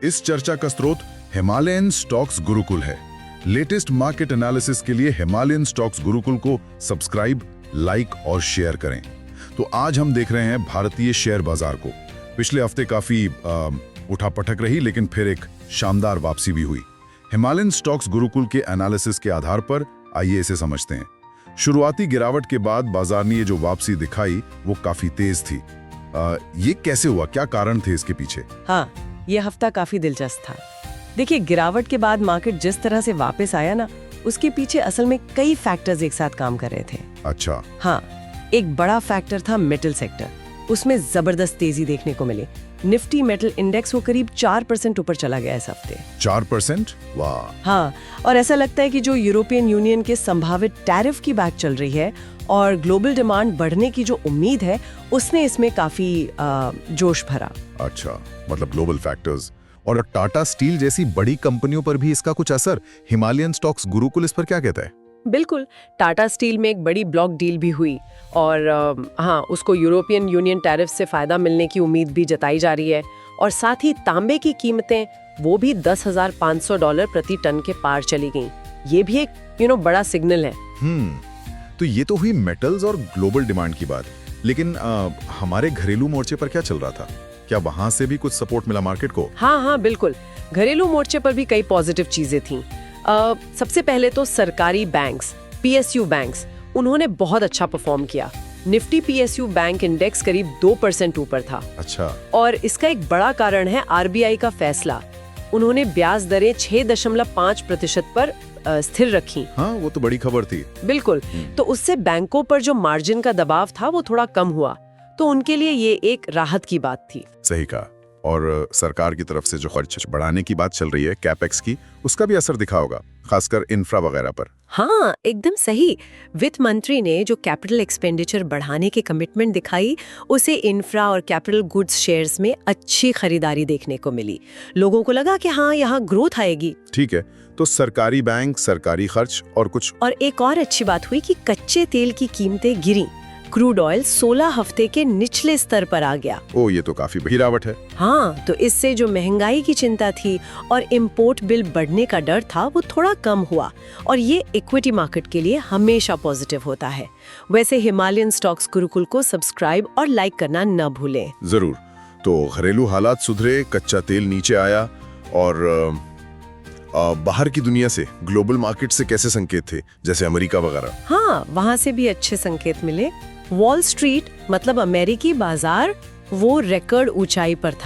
इस चर्चा का स्रोत हिमालयन स्टॉक्स गुरुकुल है। लेटेस्ट मार्केट एनालिसिस के लिए हिमालयन स्टॉक्स गुरुकुल को सब्सक्राइब, लाइक और शेयर करें। तो आज हम देख रहे हैं भारतीय शेयर बाजार को। पिछले हफ्ते काफी उठापटक रही, लेकिन फिर एक शानदार वापसी भी हुई। हिमालयन स्टॉक्स गुरुकुल के एनालिसिस के आधार पर आइए इसे समझते हैं। शुरुआती गिरावट के बाद बाजार ने ये जो वापसी दिखाई वो काफी तेज थी। ये कैसे हुआ, क्या कारण थे इसके पीछे? हाँ, ये हफ्ता काफी दिलचस्प था। देखिए, गिरावट के बाद मार्केट जिस तरह से वापस आया ना, उसके पीछे असल में कई फैक्टर्स एक साथ काम कर रहे थे। अच्छा। हाँ, एक बड़ा फैक्टर था मेटल सेक्टर। उसमें जबरदस्त तेजी देखने को मिली। निफ्टी मेटल इंडेक्स वो करीब 4% ऊपर चला गया इस हफ्ते। 4%? वाह। हाँ, और ऐसा लगता है कि जो यूरोपियन यूनियन के संभावित टैरिफ की बात चल रही है और ग्लोबल डिमांड बढ़ने की जो उम्मीद है, उसने इसमें काफी जोश भरा। अच्छा, मतलब ग्लोबल फैक्टर्स। और टाटा स्टील जैसी बड़ी कंपनियों पर भी इसका कुछ असर? हिमालयन स्टॉक्स गुरुकुल इस पर क्या कहता है? बिल्कुल, टाटा स्टील में एक बड़ी ब्लॉक डील भी हुई और हाँ, उसको यूरोपियन यूनियन टैरिफ से फायदा मिलने की उम्मीद भी जताई जा रही है। और साथ ही तांबे की कीमतें वो भी $10,500 प्रति टन के पार चली गईं। ये भी एक बड़ा सिग्नल है। तो ये तो हुई मेटल्स और ग्लोबल डिमांड की बात, लेकिन हमारे घरेलू मोर्चे पर क्या चल रहा था? क्या वहां से भी कुछ सपोर्ट मिला मार्केट को? हाँ, बिल्कुल। घरेलू मोर्चे पर भी कई पॉजिटिव चीजें थीं। सबसे पहले तो सरकारी बैंक्स, पीएसयू बैंक्स, उन्होंने बहुत अच्छा परफॉर्म किया। निफ्टी पीएसयू बैंक इंडेक्स करीब 2% ऊपर था। अच्छा। और इसका एक बड़ा कारण है आरबीआई का फैसला। उन्होंने ब्याज दरें 6.5% पर स्थिर रखी। हाँ, वो तो बड़ी खबर थी। बिल्कुल। तो उससे बैंकों पर जो मार्जिन का दबाव था वो थोड़ा कम हुआ, तो उनके लिए ये एक राहत की बात थी। सही कहा। और सरकार की तरफ से जो खर्च बढ़ाने की बात चल रही है, कैपेक्स की, उसका भी असर दिखा होगा, खासकर इंफ्रा वगैरह पर। हाँ, एकदम सही। वित्त मंत्री ने जो कैपिटल एक्सपेंडिचर बढ़ाने की कमिटमेंट दिखाई, उसे इंफ्रा और कैपिटल गुड्स शेयर्स में अच्छी खरीदारी देखने को मिली। लोगों को लगा कि हाँ, यहाँ ग्रोथ आएगी। ठीक है, तो सरकारी बैंक, सरकारी खर्च और कुछ। और एक और अच्छी बात हुई कि कच्चे तेल की कीमतें गिरी। क्रूड ऑयल 16 हफ्ते के निचले स्तर पर आ गया। ओ, ये तो काफी गिरावट है। हाँ, तो इससे जो महंगाई की चिंता थी और इंपोर्ट बिल बढ़ने का डर था, वो थोड़ा कम हुआ। और ये इक्विटी मार्केट के लिए हमेशा पॉजिटिव होता है। वैसे हिमालयन स्टॉक्स गुरुकुल को सब्सक्राइब और लाइक करना न भूलें। जरूर। तो घरेलू हालात सुधरे, कच्चा तेल नीचे आया, और बाहर की दुनिया से, ग्लोबल मार्केट से कैसे संकेत थे, जैसे अमेरिका वगैरह? हाँ, वहाँ से भी अच्छे संकेत मिले। वॉल स्ट्रीट मतलब अमेरिकी बाजार वो रिकॉर्ड ऊंचाई पर था।